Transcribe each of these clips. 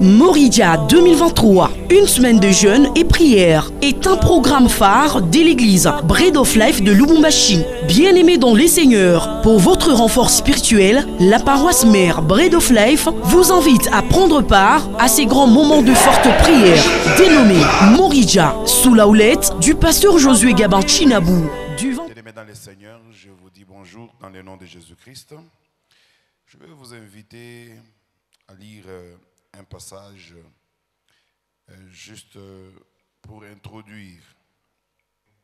Moridia 2023, une semaine de jeûne et prière, est un programme phare de l'église Bread of Life de Lubumbashi. Bien-aimés dans les seigneurs, pour votre renfort spirituel, la paroisse mère Bread of Life vous invite à prendre part à ces grands moments de forte prière, dénommés Moridia, sous la houlette du pasteur Josué Gabin Chinabou. Bien-aimés dans les seigneurs, je vous dis bonjour dans le nom de Jésus-Christ. Je vais vous inviter à lire un passage juste pour introduire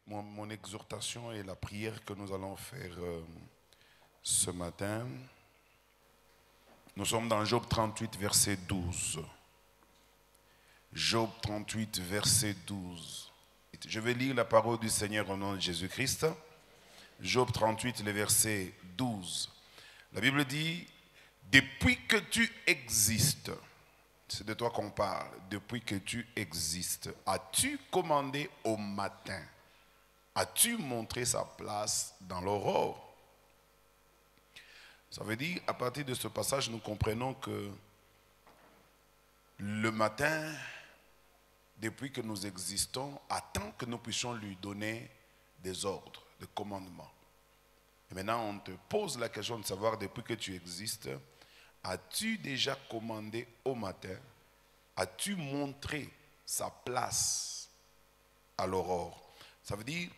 mon exhortation et la prière que nous allons faire ce matin. Nous sommes dans Job 38, verset 12. Job 38, verset 12. Je vais lire la parole du Seigneur au nom de Jésus-Christ. Job 38, le verset 12. La Bible dit, depuis que tu existes, c'est de toi qu'on parle, depuis que tu existes, as-tu commandé au matin? As-tu montré sa place dans l'aurore? Ça veut dire, à partir de ce passage, nous comprenons que le matin, depuis que nous existons, attend que nous puissions lui donner des ordres, des commandements. Et maintenant, on te pose la question de savoir, depuis que tu existes, as-tu déjà commandé au matin? As-tu montré sa place à l'aurore? Ça veut dire,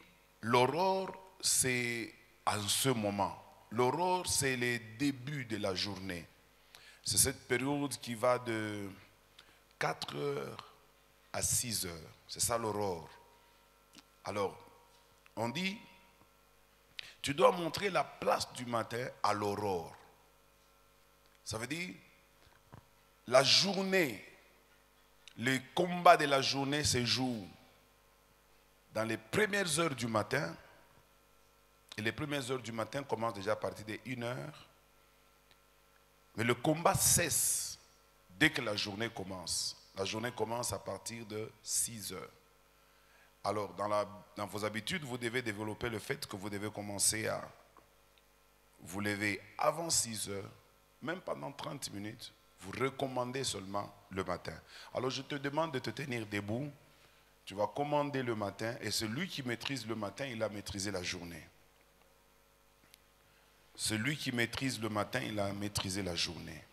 l'aurore, c'est à ce moment. L'aurore, c'est le début de la journée. C'est cette période qui va de 4 heures à 6 heures. C'est ça l'aurore. Alors, on dit, tu dois montrer la place du matin à l'aurore. Ça veut dire, la journée, le combat de la journée se joue dans les premières heures du matin. Et les premières heures du matin commencent déjà à partir de 1 heure. Mais le combat cesse dès que la journée commence. La journée commence à partir de 6 heures. Alors, dans vos habitudes, vous devez développer le fait que vous devez commencer à vous lever avant 6 heures. Même pendant 30 minutes, vous recommandez seulement le matin. Alors je te demande de te tenir debout. Tu vas commander le matin et celui qui maîtrise le matin, il a maîtrisé la journée. Celui qui maîtrise le matin, il a maîtrisé la journée.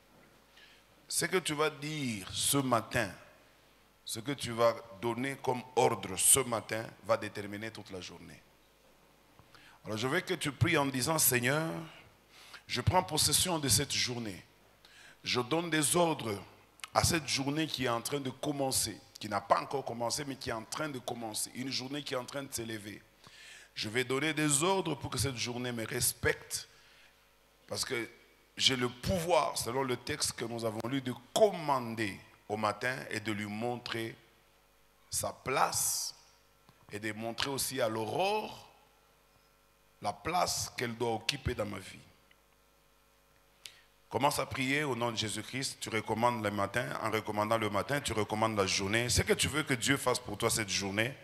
Ce que tu vas dire ce matin, ce que tu vas donner comme ordre ce matin, va déterminer toute la journée. Alors je veux que tu pries en disant, Seigneur, je prends possession de cette journée. Je donne des ordres à cette journée qui est en train de commencer, qui n'a pas encore commencé, mais qui est en train de commencer. Une journée qui est en train de s'élever. Je vais donner des ordres pour que cette journée me respecte, parce que j'ai le pouvoir, selon le texte que nous avons lu, de commander au matin et de lui montrer sa place et de montrer aussi à l'aurore la place qu'elle doit occuper dans ma vie. Commence à prier au nom de Jésus-Christ. Tu recommandes le matin. En recommandant le matin, tu recommandes la journée. Ce que tu veux que Dieu fasse pour toi cette journée,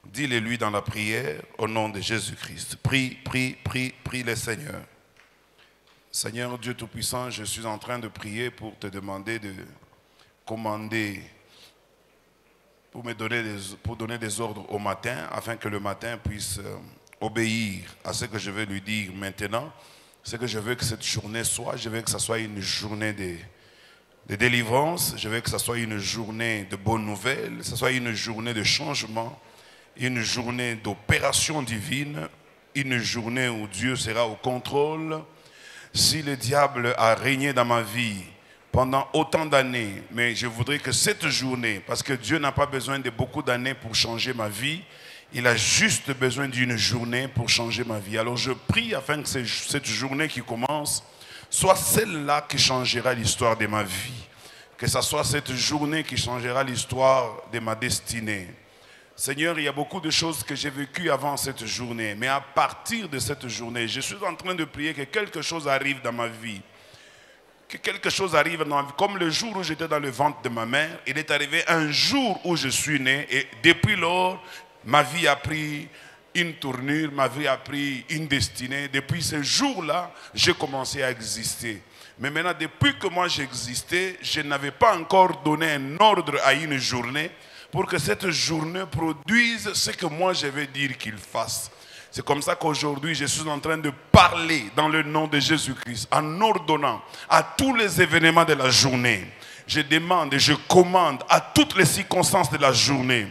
dis-le lui dans la prière au nom de Jésus-Christ. Prie, prie, prie, prie le Seigneur. Seigneur Dieu Tout-Puissant, je suis en train de prier pour te demander de commander, pour donner des ordres au matin, afin que le matin puisse obéir à ce que je vais lui dire maintenant. Ce que je veux que cette journée soit, je veux que ce soit une journée de délivrance, je veux que ce soit une journée de bonnes nouvelles, que ce soit une journée de changement, une journée d'opération divine, une journée où Dieu sera au contrôle. Si le diable a régné dans ma vie pendant autant d'années, mais je voudrais que cette journée, parce que Dieu n'a pas besoin de beaucoup d'années pour changer ma vie, il a juste besoin d'une journée pour changer ma vie. Alors je prie afin que cette journée qui commence soit celle-là qui changera l'histoire de ma vie. Que ce soit cette journée qui changera l'histoire de ma destinée. Seigneur, il y a beaucoup de choses que j'ai vécues avant cette journée. Mais à partir de cette journée, je suis en train de prier que quelque chose arrive dans ma vie. Que quelque chose arrive dans ma vie. Comme le jour où j'étais dans le ventre de ma mère, il est arrivé un jour où je suis né. Et depuis lors, ma vie a pris une tournure, ma vie a pris une destinée. Depuis ce jour-là, j'ai commencé à exister. Mais maintenant, depuis que moi j'existais, je n'avais pas encore donné un ordre à une journée pour que cette journée produise ce que moi je vais dire qu'il fasse. C'est comme ça qu'aujourd'hui, je suis en train de parler dans le nom de Jésus-Christ, en ordonnant à tous les événements de la journée. Je demande et je commande à toutes les circonstances de la journée.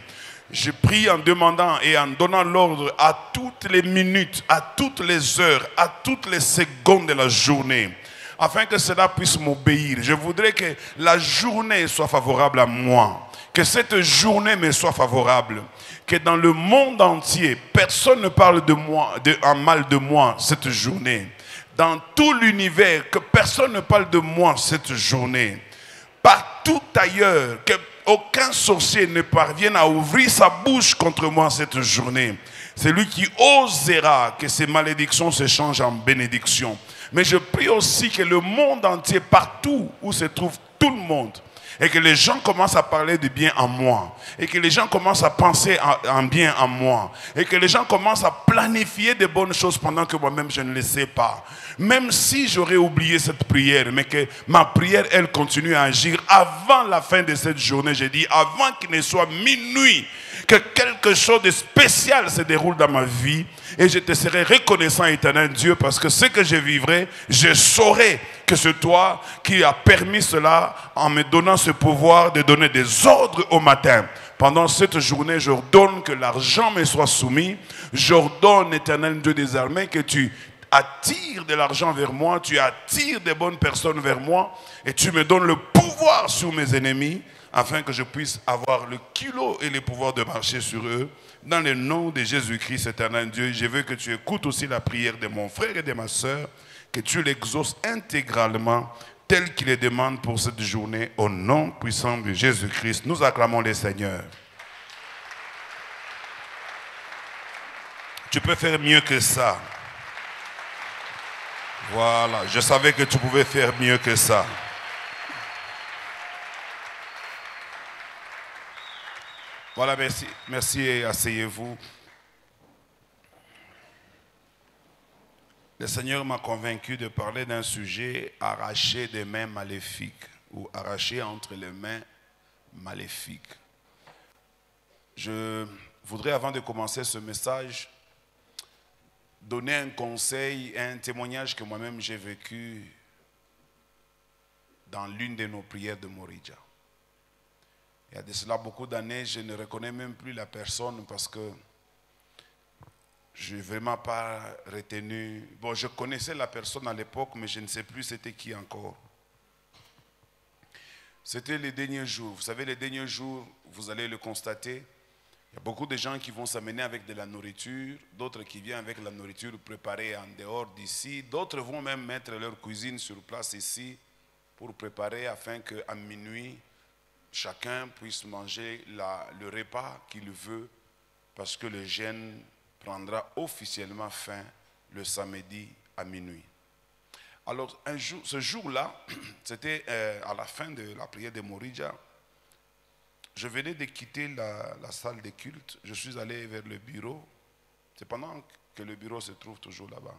Je prie en demandant et en donnant l'ordre à toutes les minutes, à toutes les heures, à toutes les secondes de la journée, afin que cela puisse m'obéir. Je voudrais que la journée soit favorable à moi, que cette journée me soit favorable, que dans le monde entier, personne ne parle de moi, en mal de moi cette journée. Dans tout l'univers, que personne ne parle de moi cette journée. Partout ailleurs, qu'aucun sorcier ne parvienne à ouvrir sa bouche contre moi cette journée. C'est lui qui osera que ces malédictions se changent en bénédictions. Mais je prie aussi que le monde entier, partout où se trouve tout le monde, et que les gens commencent à parler de bien en moi, et que les gens commencent à penser en bien en moi, et que les gens commencent à planifier de bonnes choses pendant que moi-même je ne le sais pas. Même si j'aurais oublié cette prière, mais que ma prière, elle continue à agir avant la fin de cette journée. J'ai dit, avant qu'il ne soit minuit, que quelque chose de spécial se déroule dans ma vie, et je te serai reconnaissant, éternel Dieu, parce que ce que je vivrai, je saurai que c'est toi qui as permis cela en me donnant ce pouvoir de donner des ordres au matin. Pendant cette journée, j'ordonne que l'argent me soit soumis. J'ordonne, éternel Dieu des armées, que tu attires de l'argent vers moi, tu attires des bonnes personnes vers moi, et tu me donnes le pouvoir sur mes ennemis, afin que je puisse avoir le kilo et le pouvoir de marcher sur eux. Dans le nom de Jésus-Christ, éternel Dieu, je veux que tu écoutes aussi la prière de mon frère et de ma soeur, que tu l'exauces intégralement, tel qu'il le demande pour cette journée, au nom puissant de Jésus-Christ. Nous acclamons le Seigneur. Tu peux faire mieux que ça. Voilà, je savais que tu pouvais faire mieux que ça. Voilà, merci, merci et asseyez-vous. Le Seigneur m'a convaincu de parler d'un sujet arraché des mains maléfiques ou arraché entre les mains maléfiques. Je voudrais, avant de commencer ce message, donner un conseil, un témoignage que moi-même j'ai vécu dans l'une de nos prières de Moridja. Il y a de cela beaucoup d'années, je ne reconnais même plus la personne parce que je n'ai vraiment pas retenu. Bon, je connaissais la personne à l'époque, mais je ne sais plus c'était qui encore. C'était les derniers jours. Vous savez, les derniers jours, vous allez le constater, il y a beaucoup de gens qui vont s'amener avec de la nourriture, d'autres qui viennent avec la nourriture préparée en dehors d'ici, d'autres vont même mettre leur cuisine sur place ici pour préparer afin qu'à minuit, chacun puisse manger le repas qu'il veut parce que le jeûne prendra officiellement fin le samedi à minuit. Alors, ce jour-là, c'était à la fin de la prière de Moridja. Je venais de quitter la salle de culte. Je suis allé vers le bureau. C'est pendant que le bureau se trouve toujours là-bas.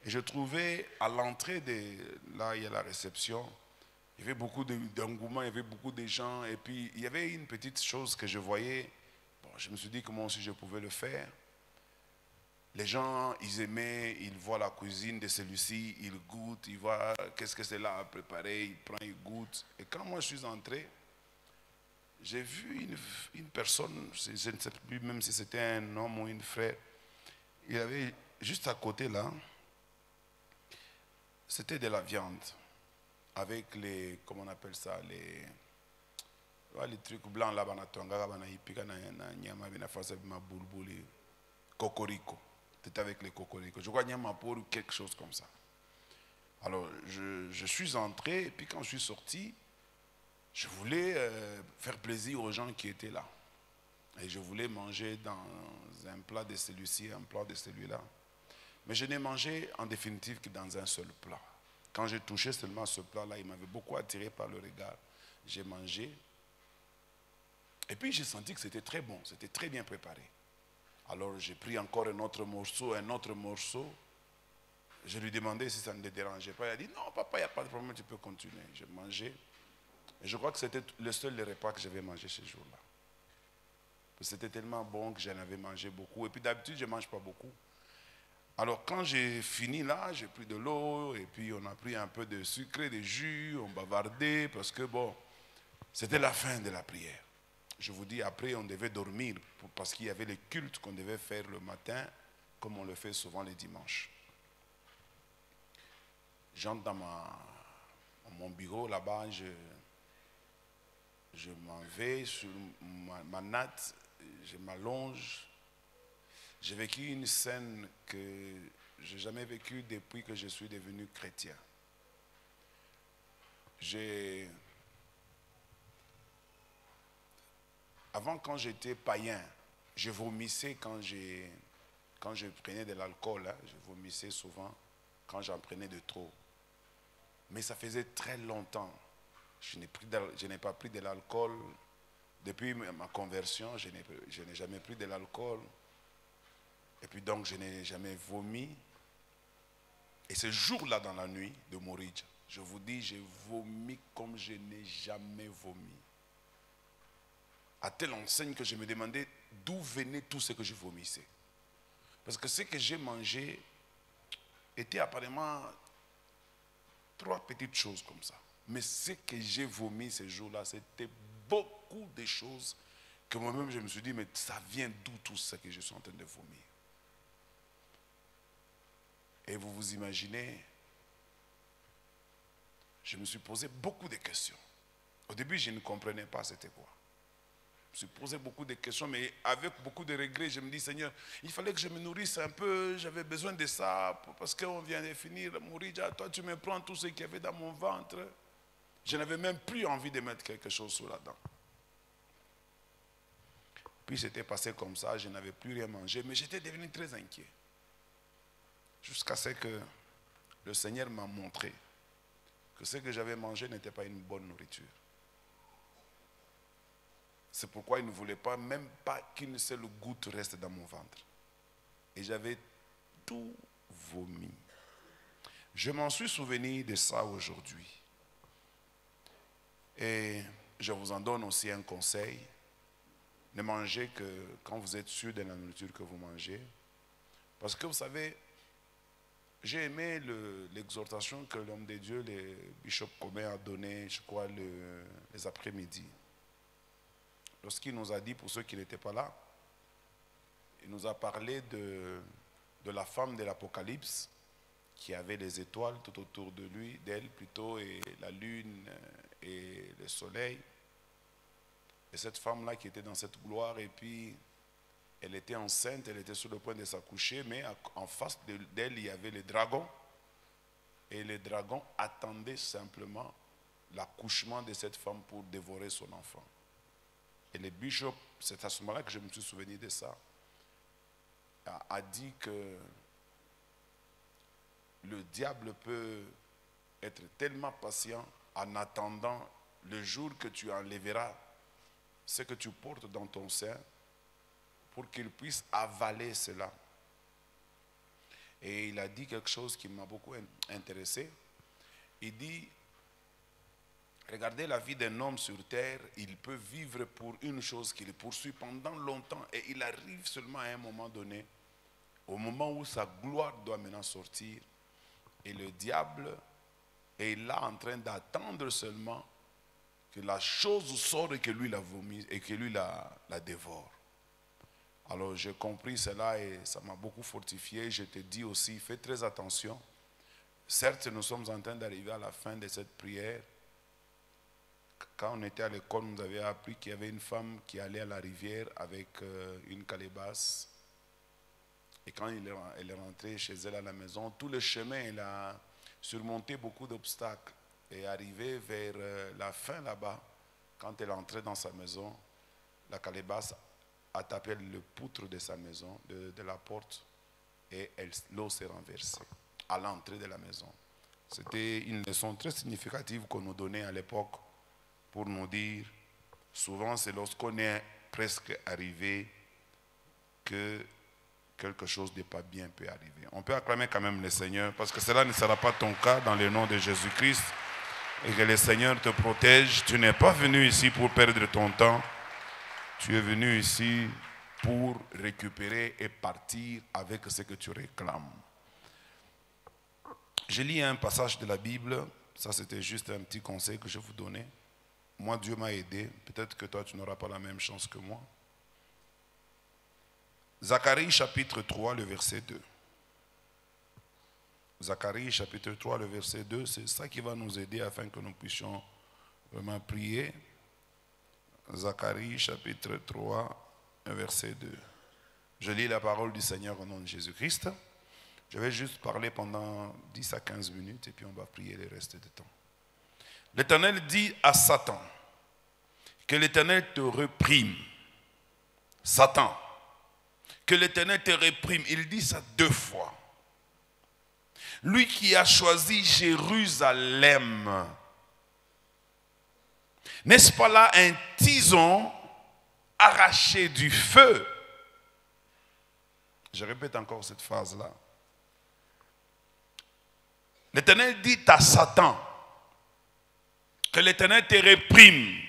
Et je trouvais à l'entrée là, il y a la réception. Il y avait beaucoup d'engouement, il y avait beaucoup de gens. Et puis, il y avait une petite chose que je voyais. Bon, je me suis dit que moi aussi, je pouvais le faire. Les gens, ils aimaient, ils voient la cuisine de celui-ci, ils goûtent, ils voient qu'est-ce que c'est là à préparer, ils prennent, ils goûtent. Et quand moi, je suis entré, j'ai vu une personne, je ne sais plus même si c'était un homme ou une frère. Il avait juste à côté là, c'était de la viande. Avec les, comment on appelle ça, les trucs blancs là, cocorico. C'était avec les cocorico. Je crois qu'il y a un ou quelque chose comme ça. Alors, je suis entré, et puis quand je suis sorti, je voulais faire plaisir aux gens qui étaient là. Et je voulais manger dans un plat de celui-ci, un plat de celui-là. Mais je n'ai mangé en définitive que dans un seul plat. Quand j'ai touché seulement ce plat-là, il m'avait beaucoup attiré par le regard. J'ai mangé. Et puis j'ai senti que c'était très bon, c'était très bien préparé. Alors j'ai pris encore un autre morceau. Je lui demandais si ça ne le dérangeait pas. Il a dit, non, papa, il n'y a pas de problème, tu peux continuer. J'ai mangé. Et je crois que c'était le seul repas que j'avais mangé ce jour-là. C'était tellement bon que j'en avais mangé beaucoup. Et puis d'habitude, je ne mange pas beaucoup. Alors quand j'ai fini là, j'ai pris de l'eau et puis on a pris un peu de sucre, de jus, on bavardait parce que bon, c'était la fin de la prière. Je vous dis, après on devait dormir parce qu'il y avait les cultes qu'on devait faire le matin comme on le fait souvent les dimanches. J'entre dans mon bureau là-bas, je m'en vais sur ma natte, je m'allonge. J'ai vécu une scène que je n'ai jamais vécue depuis que je suis devenu chrétien. Avant, quand j'étais païen, je vomissais quand je prenais de l'alcool. Hein, je vomissais souvent quand j'en prenais de trop. Mais ça faisait très longtemps. Je n'ai pas pris de l'alcool. Depuis ma conversion, je n'ai jamais pris de l'alcool. Et puis donc, je n'ai jamais vomi. Et ce jour-là, dans la nuit de Moridja, je vous dis, j'ai vomi comme je n'ai jamais vomi. À telle enseigne que je me demandais d'où venait tout ce que je vomissais. Parce que ce que j'ai mangé était apparemment 3 petites choses comme ça. Mais ce que j'ai vomi ce jour-là, c'était beaucoup de choses que moi-même je me suis dit, mais ça vient d'où tout ce que je suis en train de vomir? Et vous vous imaginez, je me suis posé beaucoup de questions. Au début, je ne comprenais pas c'était quoi. Je me suis posé beaucoup de questions, mais avec beaucoup de regrets, je me dis, Seigneur, il fallait que je me nourrisse un peu, j'avais besoin de ça, parce qu'on vient de finir Moridja, toi tu me prends tout ce qu'il y avait dans mon ventre. Je n'avais même plus envie de mettre quelque chose sous la dent. Puis c'était passé comme ça, je n'avais plus rien mangé, mais j'étais devenu très inquiet. Jusqu'à ce que le Seigneur m'a montré que ce que j'avais mangé n'était pas une bonne nourriture. C'est pourquoi il ne voulait pas, même pas qu'une seule goutte reste dans mon ventre. Et j'avais tout vomi. Je m'en suis souvenu de ça aujourd'hui. Et je vous en donne aussi un conseil. Ne mangez que quand vous êtes sûr de la nourriture que vous mangez. Parce que vous savez, j'ai aimé l'exhortation que l'homme de Dieu, le bishop Comé, a donnée, je crois, les après-midi. Lorsqu'il nous a dit, pour ceux qui n'étaient pas là, il nous a parlé de la femme de l'Apocalypse qui avait les étoiles tout autour de lui, d'elle plutôt, et la lune et le soleil. Et cette femme-là qui était dans cette gloire, et puis elle était enceinte, elle était sur le point de s'accoucher, mais en face d'elle, il y avait les dragons. Et les dragons attendaient simplement l'accouchement de cette femme pour dévorer son enfant. Et le bishop, c'est à ce moment-là que je me suis souvenu de ça, a dit que le diable peut être tellement patient en attendant le jour que tu enlèveras ce que tu portes dans ton sein pour qu'il puisse avaler cela. Et il a dit quelque chose qui m'a beaucoup intéressé. Il dit, regardez la vie d'un homme sur terre, il peut vivre pour une chose qui le poursuit pendant longtemps et il arrive seulement à un moment donné, au moment où sa gloire doit maintenant sortir, et le diable est là en train d'attendre seulement que la chose sorte et que lui la vomisse et que lui la dévore. Alors j'ai compris cela et ça m'a beaucoup fortifié. Je te dis aussi, fais très attention. Certes, nous sommes en train d'arriver à la fin de cette prière. Quand on était à l'école, nous avions appris qu'il y avait une femme qui allait à la rivière avec une calebasse. Et quand elle est rentrée chez elle à la maison, tout le chemin, elle a surmonté beaucoup d'obstacles. Et arrivée vers la fin là-bas, quand elle entrait dans sa maison, la calebasse a tapé le poutre de sa maison, de la porte, et l'eau s'est renversée à l'entrée de la maison. C'était une leçon très significative qu'on nous donnait à l'époque pour nous dire, souvent c'est lorsqu'on est presque arrivé que quelque chose de pas bien peut arriver. On peut acclamer quand même le Seigneur, parce que cela ne sera pas ton cas dans le nom de Jésus-Christ. Et que le Seigneur te protège. Tu n'es pas venu ici pour perdre ton temps. Tu es venu ici pour récupérer et partir avec ce que tu réclames. Je lis un passage de la Bible. Ça, c'était juste un petit conseil que je vous donnais. Moi, Dieu m'a aidé. Peut-être que toi, tu n'auras pas la même chance que moi. Zacharie, chapitre 3, le verset 2. Zacharie, chapitre 3, le verset 2, c'est ça qui va nous aider afin que nous puissions vraiment prier. Zacharie, chapitre 3, verset 2. Je lis la parole du Seigneur au nom de Jésus-Christ. Je vais juste parler pendant 10 à 15 minutes et puis on va prier le reste du temps. L'Éternel dit à Satan, que l'Éternel te réprime. Satan, que l'Éternel te réprime. Il dit ça 2 fois. Lui qui a choisi Jérusalem, n'est-ce pas là un tison arraché du feu? Je répète encore cette phrase-là. L'Éternel dit à Satan, que l'Éternel te réprime.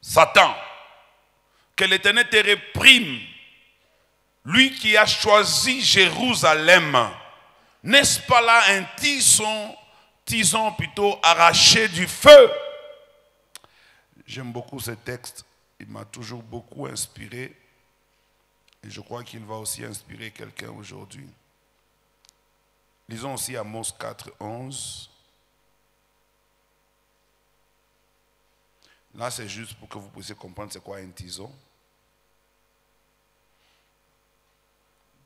Satan, que l'Éternel te réprime. Lui qui a choisi Jérusalem, n'est-ce pas là un tison plutôt arraché du feu? J'aime beaucoup ce texte. Il m'a toujours beaucoup inspiré. Et je crois qu'il va aussi inspirer quelqu'un aujourd'hui. Lisons aussi Amos 4, 11. Là, c'est juste pour que vous puissiez comprendre c'est quoi un tison.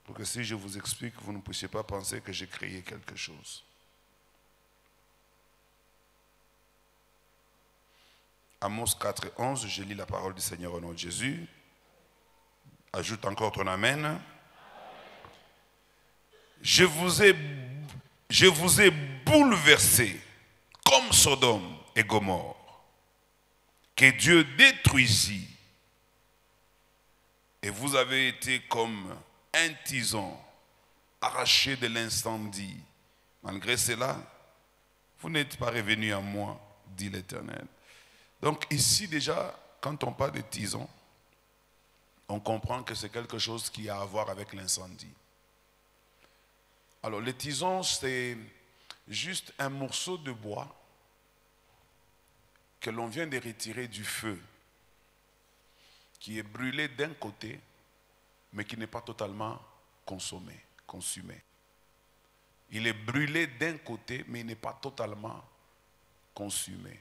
Pour que si je vous explique, vous ne puissiez pas penser que j'ai créé quelque chose. Amos 4, 11, je lis la parole du Seigneur au nom de Jésus. Ajoute encore ton amen. Je vous ai bouleversé comme Sodome et Gomorrhe, que Dieu détruisit. Et vous avez été comme un tison arraché de l'incendie. Malgré cela, vous n'êtes pas revenu à moi, dit l'Éternel. Donc ici déjà, quand on parle de tison, on comprend que c'est quelque chose qui a à voir avec l'incendie. Alors le tison, c'est juste un morceau de bois que l'on vient de retirer du feu, qui est brûlé d'un côté, mais qui n'est pas totalement consumé. Il est brûlé d'un côté, mais il n'est pas totalement consumé.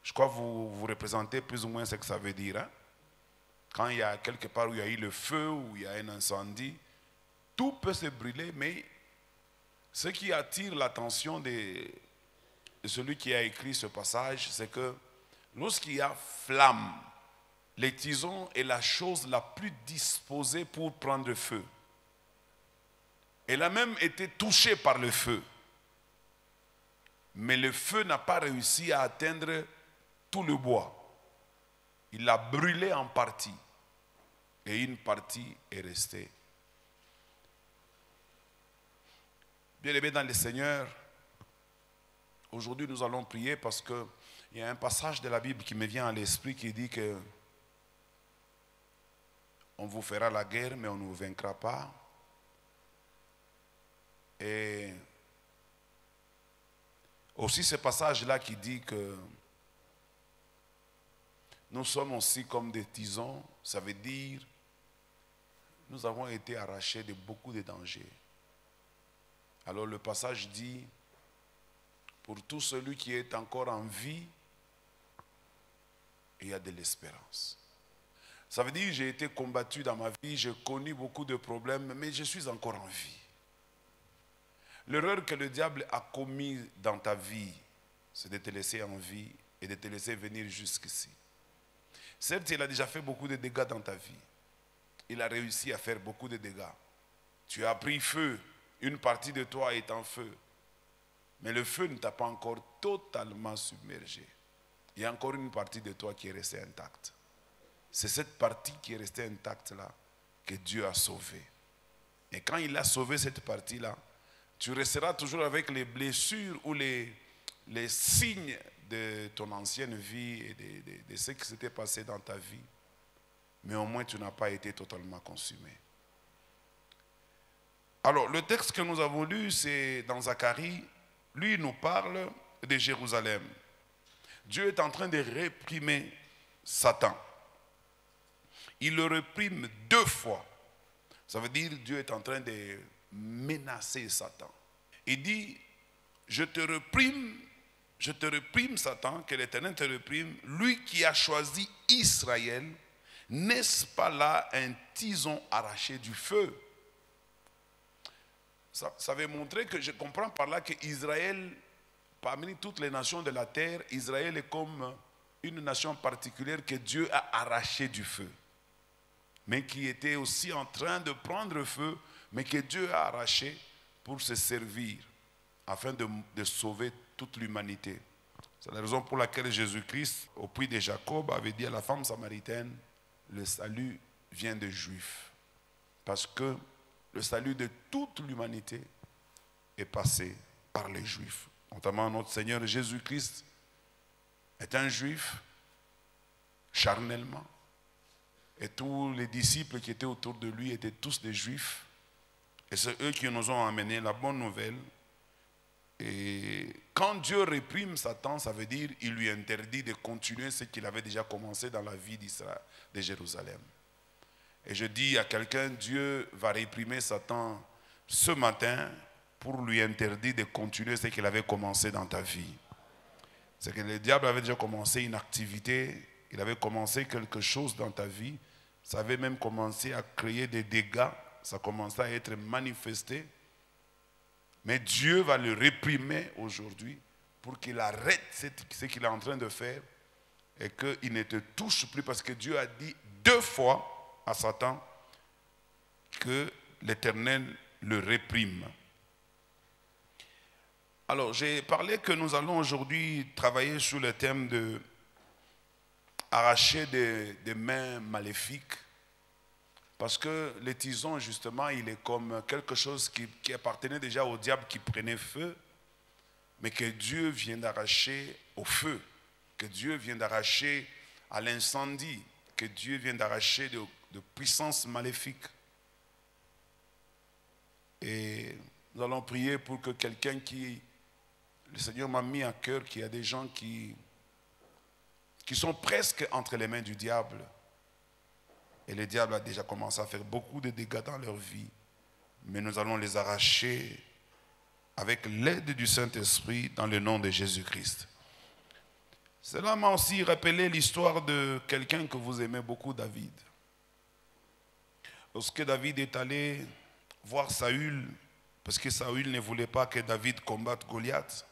Je crois que vous représentez plus ou moins ce que ça veut dire. Hein? Quand il y a quelque part où il y a eu le feu, où il y a un incendie, tout peut se brûler, mais ce qui attire l'attention de celui qui a écrit ce passage, c'est que lorsqu'il y a flamme, le tison est la chose la plus disposée pour prendre feu. Elle a même été touchée par le feu. Mais le feu n'a pas réussi à atteindre tout le bois. Il l'a brûlé en partie. Et une partie est restée. Bien-aimés dans le Seigneur, aujourd'hui nous allons prier parce qu'il y a un passage de la Bible qui me vient à l'esprit qui dit que on vous fera la guerre mais on ne vous vaincra pas. Et aussi ce passage-là qui dit que nous sommes aussi comme des tisons, ça veut dire nous avons été arrachés de beaucoup de dangers. Alors le passage dit, pour tout celui qui est encore en vie, il y a de l'espérance. Ça veut dire j'ai été combattu dans ma vie, j'ai connu beaucoup de problèmes, mais je suis encore en vie. L'erreur que le diable a commise dans ta vie, c'est de te laisser en vie et de te laisser venir jusqu'ici. Certes, il a déjà fait beaucoup de dégâts dans ta vie. Il a réussi à faire beaucoup de dégâts. Tu as pris feu, une partie de toi est en feu. Mais le feu ne t'a pas encore totalement submergé. Il y a encore une partie de toi qui est restée intacte. C'est cette partie qui est restée intacte là que Dieu a sauvée. Et quand il a sauvé cette partie-là, tu resteras toujours avec les blessures ou les signes de ton ancienne vie et de ce qui s'était passé dans ta vie. Mais au moins, tu n'as pas été totalement consumé. Alors, le texte que nous avons lu, c'est dans Zacharie. Lui, il nous parle de Jérusalem. Dieu est en train de réprimer Satan. Il le réprime 2 fois. Ça veut dire que Dieu est en train de menacer Satan. Il dit, je te réprime Satan, que l'Éternel te réprime, lui qui a choisi Israël, n'est-ce pas là un tison arraché du feu? Ça veut montrer que je comprends par là qu'Israël, parmi toutes les nations de la terre, Israël est comme une nation particulière que Dieu a arrachée du feu, mais qui était aussi en train de prendre feu, mais que Dieu a arraché pour se servir, afin de sauver toute l'humanité. C'est la raison pour laquelle Jésus-Christ, au puits de Jacob, avait dit à la femme samaritaine, le salut vient des Juifs. Parce que le salut de toute l'humanité est passé par les Juifs. Notamment notre Seigneur Jésus-Christ est un Juif, charnellement. Et tous les disciples qui étaient autour de lui étaient tous des Juifs. Et c'est eux qui nous ont amené la bonne nouvelle. Et quand Dieu réprime Satan, ça veut dire qu'il lui interdit de continuer ce qu'il avait déjà commencé dans la vie d'Israël, de Jérusalem. Et je dis à quelqu'un, Dieu va réprimer Satan ce matin pour lui interdire de continuer ce qu'il avait commencé dans ta vie. C'est que le diable avait déjà commencé une activité, il avait commencé quelque chose dans ta vie, ça avait même commencé à créer des dégâts, ça commençait à être manifesté. Mais Dieu va le réprimer aujourd'hui pour qu'il arrête ce qu'il est en train de faire et qu'il ne te touche plus, parce que Dieu a dit 2 fois à Satan que l'Éternel le réprime. Alors, j'ai parlé que nous allons aujourd'hui travailler sur le thème de arracher des mains maléfiques, parce que le tison, justement, il est comme quelque chose qui appartenait déjà au diable, qui prenait feu, mais que Dieu vient d'arracher au feu, que Dieu vient d'arracher à l'incendie, que Dieu vient d'arracher de puissances maléfiques. Et nous allons prier pour que quelqu'un le Seigneur m'a mis à cœur, qu'il y a des gens qui sont presque entre les mains du diable. Et le diable a déjà commencé à faire beaucoup de dégâts dans leur vie. Mais nous allons les arracher avec l'aide du Saint-Esprit dans le nom de Jésus-Christ. Cela m'a aussi rappelé l'histoire de quelqu'un que vous aimez beaucoup, David. Lorsque David est allé voir Saül, parce que Saül ne voulait pas que David combatte Goliath,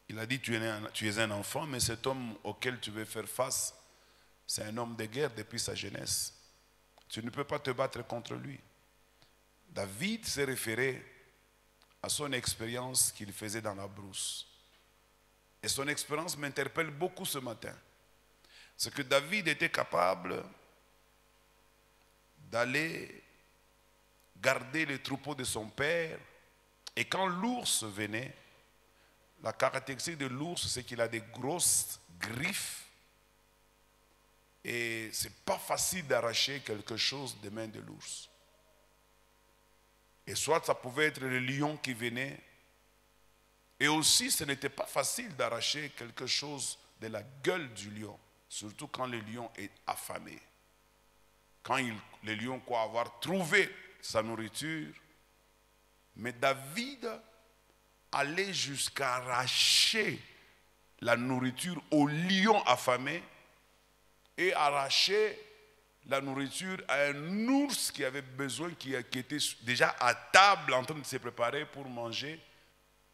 il a dit, tu es un enfant, mais cet homme auquel tu veux faire face, c'est un homme de guerre depuis sa jeunesse. Tu ne peux pas te battre contre lui. David s'est référé à son expérience qu'il faisait dans la brousse. Et son expérience m'interpelle beaucoup ce matin. C'est que David était capable d'aller garder les troupeaux de son père. Et quand l'ours venait, la caractéristique de l'ours, c'est qu'il a des grosses griffes. Et ce n'est pas facile d'arracher quelque chose des mains de l'ours. Et soit ça pouvait être le lion qui venait. Et aussi, ce n'était pas facile d'arracher quelque chose de la gueule du lion. Surtout quand le lion est affamé. Quand le lion croit avoir trouvé sa nourriture. Mais David allait jusqu'à arracher la nourriture au lion affamé et arracher la nourriture à un ours qui avait besoin, qui était déjà à table en train de se préparer pour manger.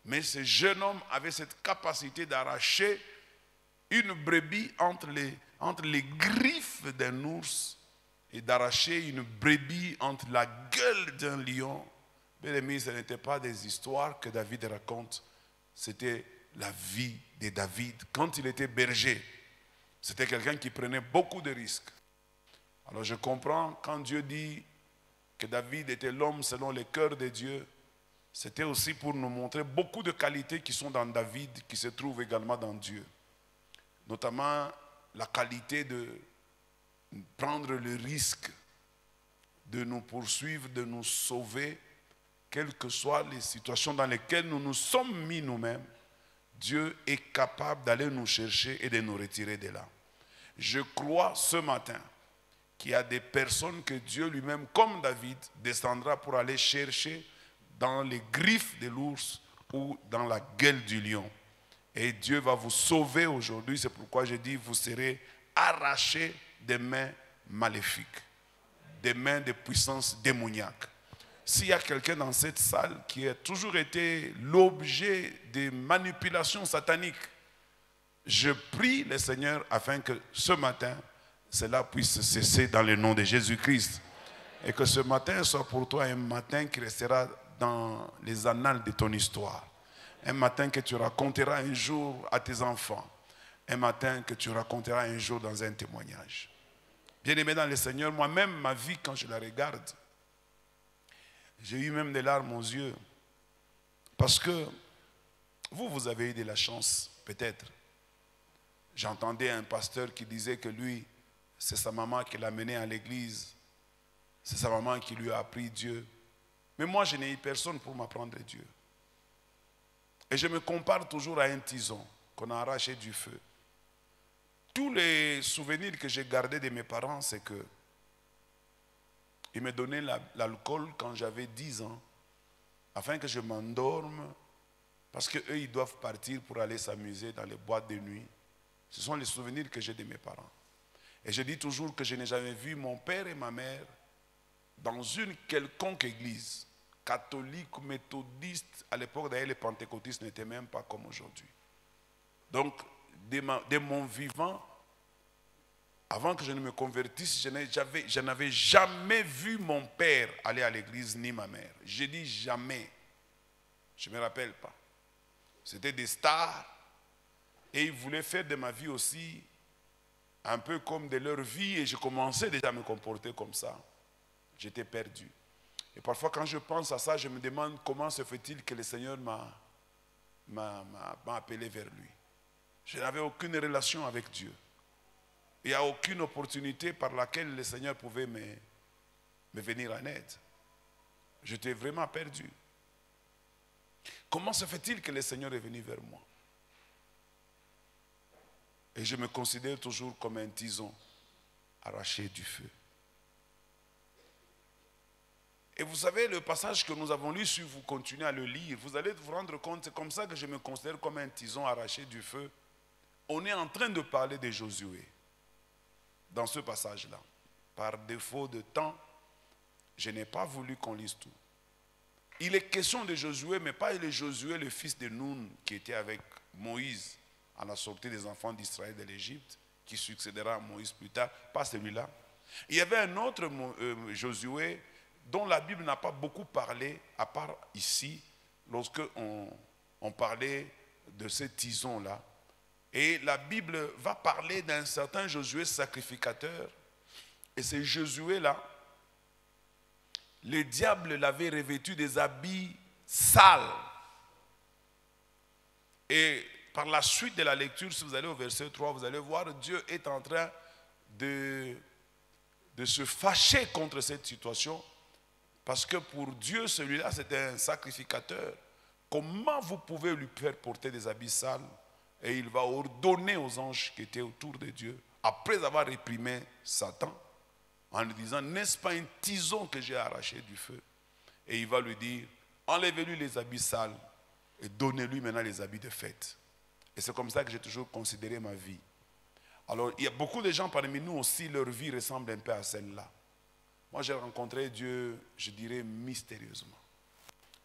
Mais ce jeune homme avait cette capacité d'arracher une brebis entre les griffes d'un ours et d'arracher une brebis entre la gueule d'un lion. Bien aimé, ce n'était pas des histoires que David raconte, c'était la vie de David quand il était berger. C'était quelqu'un qui prenait beaucoup de risques. Alors je comprends quand Dieu dit que David était l'homme selon le cœur de Dieu, c'était aussi pour nous montrer beaucoup de qualités qui sont dans David, qui se trouvent également dans Dieu. Notamment la qualité de prendre le risque de nous poursuivre, de nous sauver, quelles que soient les situations dans lesquelles nous nous sommes mis nous-mêmes. Dieu est capable d'aller nous chercher et de nous retirer de là. Je crois ce matin qu'il y a des personnes que Dieu lui-même, comme David, descendra pour aller chercher dans les griffes de l'ours ou dans la gueule du lion. Et Dieu va vous sauver aujourd'hui. C'est pourquoi je dis, vous serez arrachés des mains maléfiques, des mains de puissance démoniaque. S'il y a quelqu'un dans cette salle qui a toujours été l'objet de manipulations sataniques, je prie le Seigneur afin que ce matin, cela puisse cesser dans le nom de Jésus-Christ. Et que ce matin soit pour toi un matin qui restera dans les annales de ton histoire. Un matin que tu raconteras un jour à tes enfants. Un matin que tu raconteras un jour dans un témoignage. Bien-aimé dans le Seigneur, moi-même, ma vie, quand je la regarde, j'ai eu même des larmes aux yeux. Parce que vous avez eu de la chance, peut-être. J'entendais un pasteur qui disait que lui, c'est sa maman qui l'a mené à l'église. C'est sa maman qui lui a appris Dieu. Mais moi, je n'ai eu personne pour m'apprendre Dieu. Et je me compare toujours à un tison qu'on a arraché du feu. Tous les souvenirs que j'ai gardés de mes parents, c'est que ils me donnaient l'alcool quand j'avais 10 ans, afin que je m'endorme, parce qu'eux, ils doivent partir pour aller s'amuser dans les boîtes de nuit. Ce sont les souvenirs que j'ai de mes parents. Et je dis toujours que je n'ai jamais vu mon père et ma mère dans une quelconque église, catholique ou méthodiste. À l'époque, d'ailleurs, les pentecôtistes n'étaient même pas comme aujourd'hui. Donc, de mon vivant, avant que je ne me convertisse, je n'avais jamais vu mon père aller à l'église, ni ma mère. Je dis jamais. Je ne me rappelle pas. C'était des stars. Et ils voulaient faire de ma vie aussi un peu comme de leur vie. Et je commençais déjà à me comporter comme ça. J'étais perdu. Et parfois, quand je pense à ça, je me demande comment se fait-il que le Seigneur m'a appelé vers lui. Je n'avais aucune relation avec Dieu. Il n'y a aucune opportunité par laquelle le Seigneur pouvait me venir en aide. J'étais vraiment perdu. Comment se fait-il que le Seigneur est venu vers moi? Et je me considère toujours comme un tison arraché du feu. Et vous savez, le passage que nous avons lu, si vous continuez à le lire, vous allez vous rendre compte, c'est comme ça que je me considère comme un tison arraché du feu. On est en train de parler de Josué dans ce passage-là. Par défaut de temps, je n'ai pas voulu qu'on lise tout. Il est question de Josué, mais pas de Josué, le fils de Nun, qui était avec Moïse à la sortie des enfants d'Israël de l'Égypte, qui succédera à Moïse plus tard, pas celui-là. Il y avait un autre Josué dont la Bible n'a pas beaucoup parlé, à part ici, lorsque on parlait de ce tison-là. Et la Bible va parler d'un certain Josué sacrificateur. Et ce Josué-là, le diable l'avait revêtu des habits sales. Et par la suite de la lecture, si vous allez au verset 3, vous allez voir, Dieu est en train de se fâcher contre cette situation. Parce que pour Dieu, celui-là, c'était un sacrificateur. Comment vous pouvez lui faire porter des habits sales? Et il va ordonner aux anges qui étaient autour de Dieu, après avoir réprimé Satan, en lui disant, n'est-ce pas un tison que j'ai arraché du feu? Et il va lui dire, enlevez-lui les habits sales et donnez-lui maintenant les habits de fête. Et c'est comme ça que j'ai toujours considéré ma vie. Alors, il y a beaucoup de gens parmi nous aussi, leur vie ressemble un peu à celle-là. Moi, j'ai rencontré Dieu, je dirais, mystérieusement.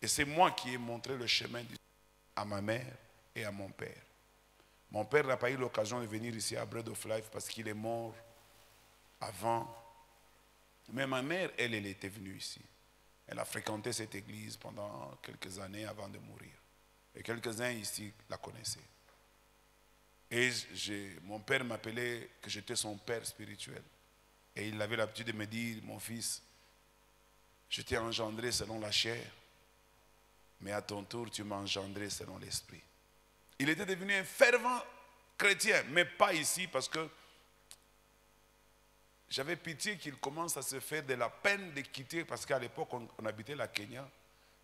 Et c'est moi qui ai montré le chemin à ma mère et à mon père. Mon père n'a pas eu l'occasion de venir ici à Bread of Life parce qu'il est mort avant. Mais ma mère, elle était venue ici. Elle a fréquenté cette église pendant quelques années avant de mourir. Et quelques-uns ici la connaissaient. Et mon père m'appelait que j'étais son père spirituel. Et il avait l'habitude de me dire, mon fils, Je t'ai engendré selon la chair, mais à ton tour, tu m'as engendré selon l'esprit. Il était devenu un fervent chrétien, mais pas ici, parce que j'avais pitié qu'il commence à se faire de la peine de quitter, parce qu'à l'époque, on habitait la Kenya,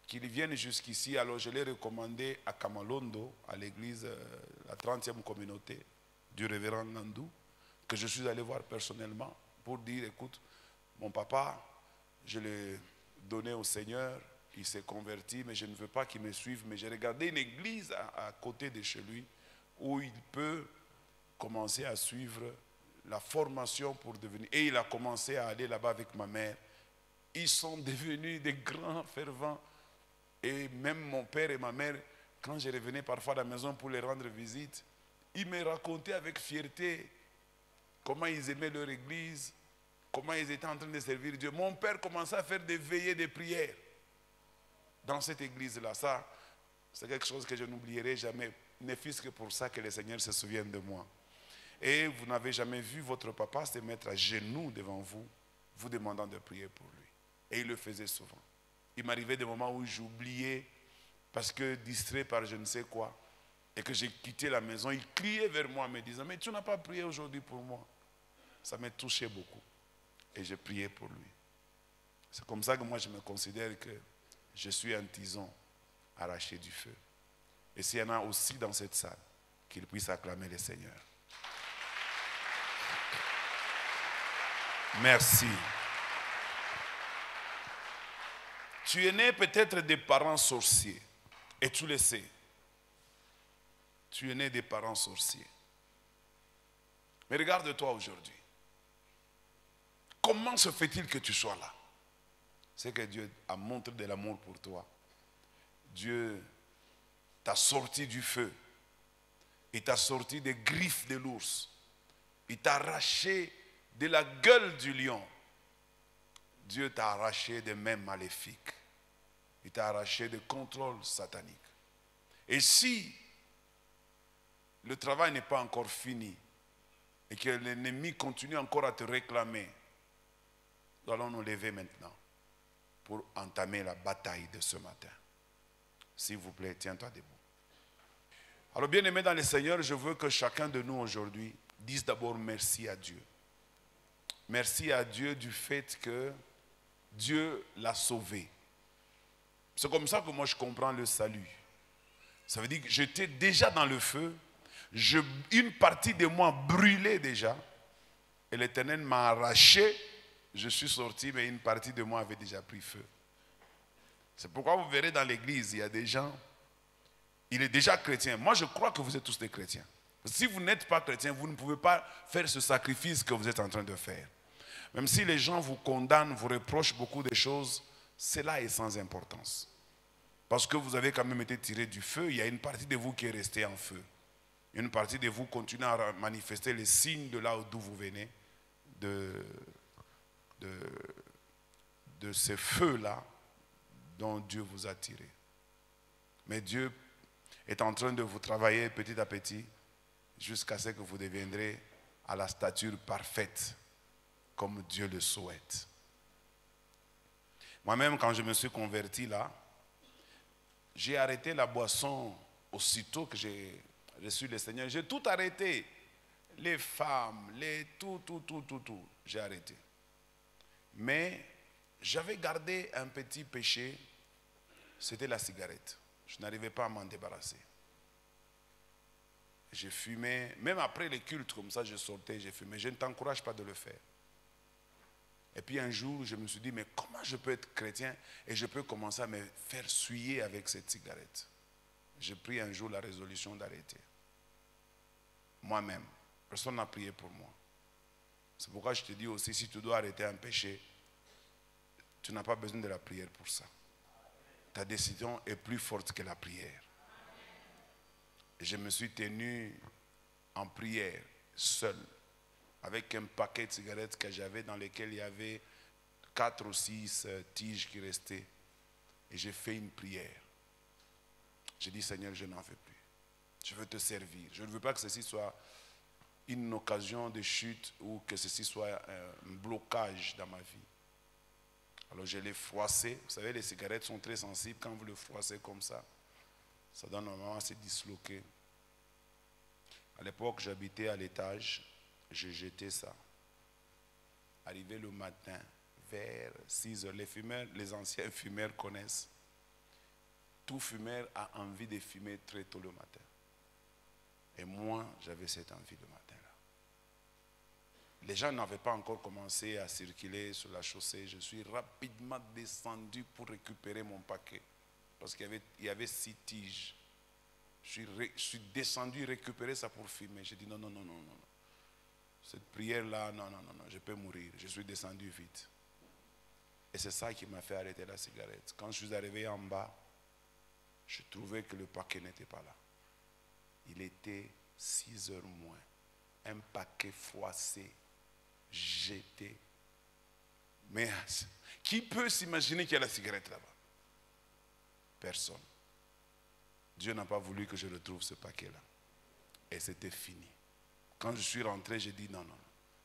qu'il vienne jusqu'ici. Alors je l'ai recommandé à Kamalondo, à l'église, la 30e communauté du révérend Nandou, que je suis allé voir personnellement pour dire, écoute, mon papa, je l'ai donné au Seigneur, il s'est converti, mais je ne veux pas qu'il me suive. Mais j'ai regardé une église à côté de chez lui où il peut commencer à suivre la formation pour devenir. Et il a commencé à aller là-bas avec ma mère. Ils sont devenus des grands fervents. Et même mon père et ma mère, quand je revenais parfois à la maison pour les rendre visite, ils me racontaient avec fierté comment ils aimaient leur église, comment ils étaient en train de servir Dieu. Mon père commençait à faire des veillées de prière dans cette église-là. Ça, c'est quelque chose que je n'oublierai jamais. Ne fût-ce que pour ça que le Seigneur se souvienne de moi. Et vous n'avez jamais vu votre papa se mettre à genoux devant vous, vous demandant de prier pour lui. Et il le faisait souvent. Il m'arrivait des moments où j'oubliais, parce que distrait par je ne sais quoi, et que j'ai quitté la maison, il criait vers moi, me disant, mais tu n'as pas prié aujourd'hui pour moi. Ça m'a touché beaucoup. Et j'ai prié pour lui. C'est comme ça que moi je me considère que je suis un tison arraché du feu. Et s'il y en a aussi dans cette salle, qu'ils puissent acclamer le Seigneur. Merci. Tu es né peut-être des parents sorciers. Et tu le sais. Tu es né des parents sorciers. Mais regarde-toi aujourd'hui. Comment se fait-il que tu sois là? C'est que Dieu a montré de l'amour pour toi. Dieu t'a sorti du feu. Il t'a sorti des griffes de l'ours. Il t'a arraché de la gueule du lion. Dieu t'a arraché des mains maléfiques. Il t'a arraché des contrôles sataniques. Et si le travail n'est pas encore fini et que l'ennemi continue encore à te réclamer, nous allons nous lever maintenant pour entamer la bataille de ce matin. S'il vous plaît, tiens-toi debout. Alors bien aimé dans le Seigneur, je veux que chacun de nous aujourd'hui dise d'abord merci à Dieu. Merci à Dieu du fait que Dieu l'a sauvé. C'est comme ça que moi je comprends le salut. Ça veut dire que j'étais déjà dans le feu, une partie de moi brûlait déjà, et l'Éternel m'a arraché, je suis sorti, mais une partie de moi avait déjà pris feu. C'est pourquoi vous verrez dans l'église, il y a des gens, il est déjà chrétien. Moi je crois que vous êtes tous des chrétiens. Si vous n'êtes pas chrétien, vous ne pouvez pas faire ce sacrifice que vous êtes en train de faire. Même si les gens vous condamnent, vous reprochent beaucoup de choses, cela est sans importance. Parce que vous avez quand même été tiré du feu, il y a une partie de vous qui est restée en feu. Une partie de vous continue à manifester les signes de là d'où vous venez, de ces feux-là dont Dieu vous a tiré. Mais Dieu est en train de vous travailler petit à petit jusqu'à ce que vous deviendrez à la stature parfaite comme Dieu le souhaite. Moi-même, quand je me suis converti là, j'ai arrêté la boisson aussitôt que j'ai reçu le Seigneur. J'ai tout arrêté. Les femmes, tout. J'ai arrêté. Mais j'avais gardé un petit péché, c'était la cigarette. Je n'arrivais pas à m'en débarrasser. J'ai fumé, même après les cultes, comme ça je sortais, j'ai fumé. Je ne t'encourage pas de le faire. Et puis un jour, je me suis dit, mais comment je peux être chrétien et je peux commencer à me faire souiller avec cette cigarette? J'ai pris un jour la résolution d'arrêter. Moi-même. Personne n'a prié pour moi. C'est pourquoi je te dis aussi, si tu dois arrêter un péché, tu n'as pas besoin de la prière pour ça. Ta décision est plus forte que la prière. Et je me suis tenu en prière, seul, avec un paquet de cigarettes que j'avais dans lesquelles il y avait 4 ou 6 tiges qui restaient. Et j'ai fait une prière. J'ai dit, Seigneur, je n'en veux plus. Je veux te servir. Je ne veux pas que ceci soit une occasion de chute ou que ceci soit un blocage dans ma vie. Alors je l'ai froissé. Vous savez, les cigarettes sont très sensibles. Quand vous le froissez comme ça donne normalement à se disloquer. À l'époque, j'habitais à l'étage. Je jetais ça. Arrivé le matin, vers 6 heures, les anciens fumeurs connaissent. Tout fumeur a envie de fumer très tôt le matin. Et moi, j'avais cette envie le matin-là. Les gens n'avaient pas encore commencé à circuler sur la chaussée. Je suis rapidement descendu pour récupérer mon paquet. Parce qu'il y avait 6 tiges. Je suis descendu récupérer ça pour fumer. J'ai dit non. Cette prière-là, non, je peux mourir. Je suis descendu vite. Et c'est ça qui m'a fait arrêter la cigarette. Quand je suis arrivé en bas, je trouvais que le paquet n'était pas là. Il était 6 heures moins. Un paquet froissé, jeté. Mais qui peut s'imaginer qu'il y a la cigarette là-bas? Personne. Dieu n'a pas voulu que je retrouve ce paquet-là. Et c'était fini. Quand je suis rentré, j'ai dit non.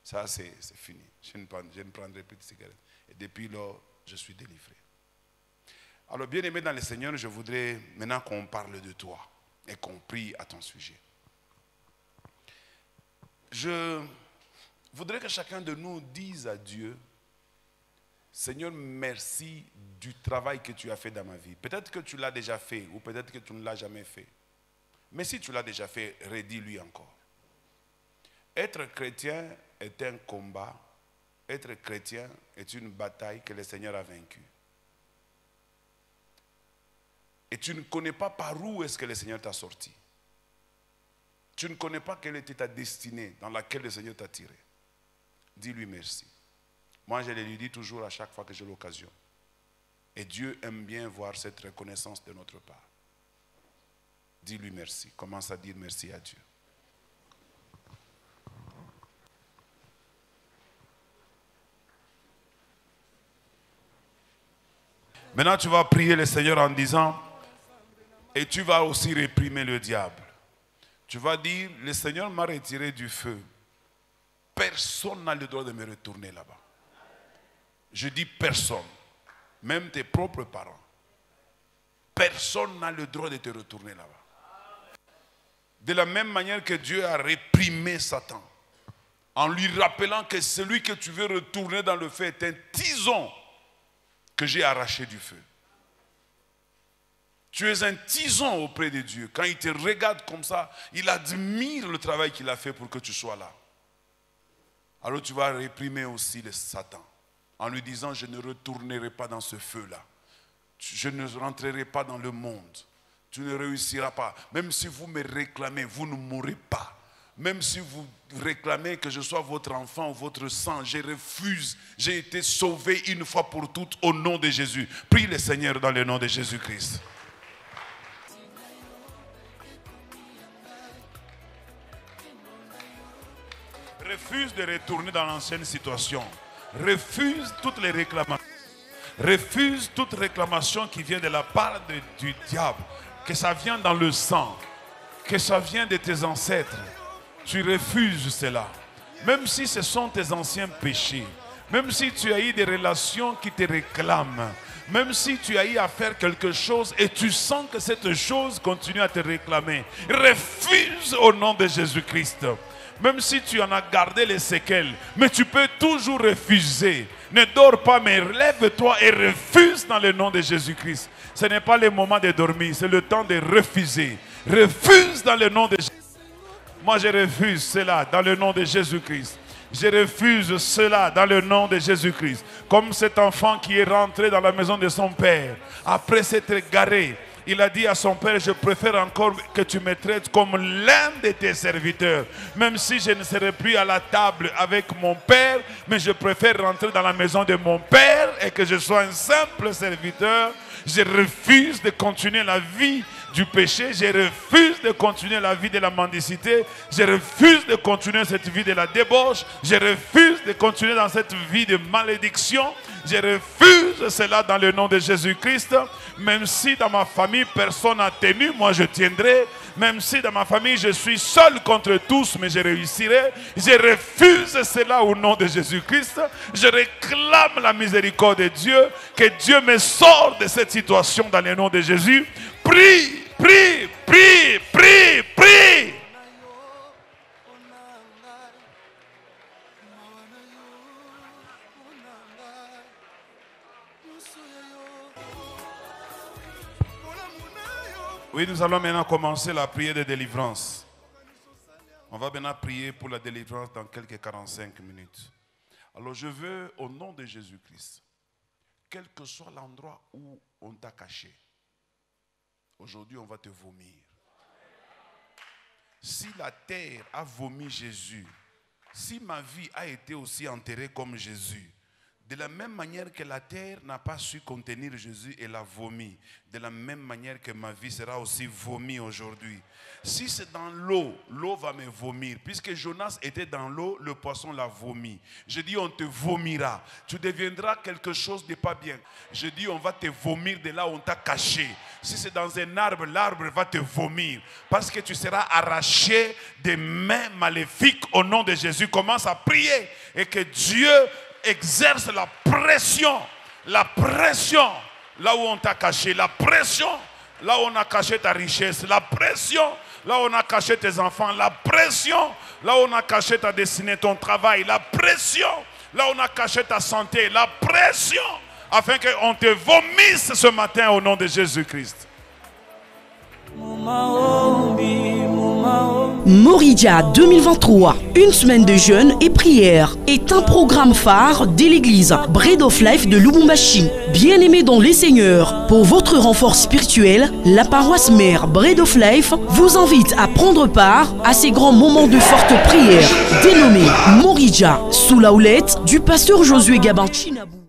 Ça c'est fini. Je ne prendrai plus de cigarette. Et depuis lors, je suis délivré. Alors, bien-aimé dans le Seigneur, je voudrais maintenant qu'on parle de toi et qu'on prie à ton sujet. Je voudrais que chacun de nous dise à Dieu, Seigneur, merci du travail que tu as fait dans ma vie. Peut-être que tu l'as déjà fait ou peut-être que tu ne l'as jamais fait. Mais si tu l'as déjà fait, redis-lui encore. Être chrétien est un combat. Être chrétien est une bataille que le Seigneur a vaincue. Et tu ne connais pas par où est-ce que le Seigneur t'a sorti. Tu ne connais pas quelle était ta destinée dans laquelle le Seigneur t'a tiré. Dis-lui merci. Moi, je le lui dis toujours à chaque fois que j'ai l'occasion. Et Dieu aime bien voir cette reconnaissance de notre part. Dis-lui merci. Commence à dire merci à Dieu. Maintenant, tu vas prier le Seigneur en disant, et tu vas aussi réprimer le diable. Tu vas dire, le Seigneur m'a retiré du feu. Personne n'a le droit de me retourner là-bas. Je dis personne, même tes propres parents. Personne n'a le droit de te retourner là-bas. De la même manière que Dieu a réprimé Satan, en lui rappelant que celui que tu veux retourner dans le feu est un tison que j'ai arraché du feu. Tu es un tison auprès de Dieu. Quand il te regarde comme ça, il admire le travail qu'il a fait pour que tu sois là. Alors tu vas réprimer aussi le Satan en lui disant, je ne retournerai pas dans ce feu-là. Je ne rentrerai pas dans le monde. Tu ne réussiras pas. Même si vous me réclamez, vous ne mourrez pas. Même si vous réclamez que je sois votre enfant ou votre sang, je refuse. J'ai été sauvé une fois pour toutes au nom de Jésus. Prie le Seigneur dans le nom de Jésus-Christ. Refuse de retourner dans l'ancienne situation. Refuse toutes les réclamations. Refuse toute réclamation qui vient de la part du diable. Que ça vient dans le sang. Que ça vient de tes ancêtres. Tu refuses cela. Même si ce sont tes anciens péchés. Même si tu as eu des relations qui te réclament. Même si tu as eu à faire quelque chose et tu sens que cette chose continue à te réclamer. Refuse au nom de Jésus-Christ. Même si tu en as gardé les séquelles, mais tu peux toujours refuser. Ne dors pas, mais lève-toi et refuse dans le nom de Jésus-Christ. Ce n'est pas le moment de dormir, c'est le temps de refuser. Refuse dans le nom de Jésus. Moi, je refuse cela dans le nom de Jésus-Christ. Je refuse cela dans le nom de Jésus-Christ. Comme cet enfant qui est rentré dans la maison de son père, après s'être garé, il a dit à son père, je préfère encore que tu me traites comme l'un de tes serviteurs. Même si je ne serai plus à la table avec mon père, mais je préfère rentrer dans la maison de mon père et que je sois un simple serviteur. Je refuse de continuer la vie du péché. Je refuse de continuer la vie de la mendicité. Je refuse de continuer cette vie de la débauche. Je refuse de continuer dans cette vie de malédiction. Je refuse cela dans le nom de Jésus-Christ. Même si dans ma famille, personne n'a tenu, moi je tiendrai. Même si dans ma famille, je suis seul contre tous, mais je réussirai. Je refuse cela au nom de Jésus-Christ. Je réclame la miséricorde de Dieu. Que Dieu me sorte de cette situation dans le nom de Jésus. Prie, prie, prie, prie, prie. Oui, nous allons maintenant commencer la prière de délivrance. On va maintenant prier pour la délivrance dans quelques 45 minutes. Alors je veux, au nom de Jésus-Christ, quel que soit l'endroit où on t'a caché, aujourd'hui on va te vomir. Si la terre a vomi Jésus, si ma vie a été aussi enterrée comme Jésus, de la même manière que la terre n'a pas su contenir Jésus et l'a vomi, de la même manière que ma vie sera aussi vomie aujourd'hui. Si c'est dans l'eau, l'eau va me vomir. Puisque Jonas était dans l'eau, le poisson l'a vomi. Je dis on te vomira. Tu deviendras quelque chose de pas bien. Je dis on va te vomir de là où on t'a caché. Si c'est dans un arbre, l'arbre va te vomir. Parce que tu seras arraché des mains maléfiques au nom de Jésus. Commence à prier et que Dieu exerce la pression là où on t'a caché, la pression là où on a caché ta richesse, la pression là où on a caché tes enfants, la pression là où on a caché ta destinée, ton travail, la pression là où on a caché ta santé, la pression afin qu'on te vomisse ce matin au nom de Jésus-Christ. Moridia 2023, une semaine de jeûne et prière, est un programme phare de l'église Bread of Life de Lubumbashi. Bien-aimés dans les seigneurs, pour votre renfort spirituel, la paroisse mère Bread of Life vous invite à prendre part à ces grands moments de forte prière, dénommés Moridia, sous la houlette du pasteur Josué Gabin Chinabou.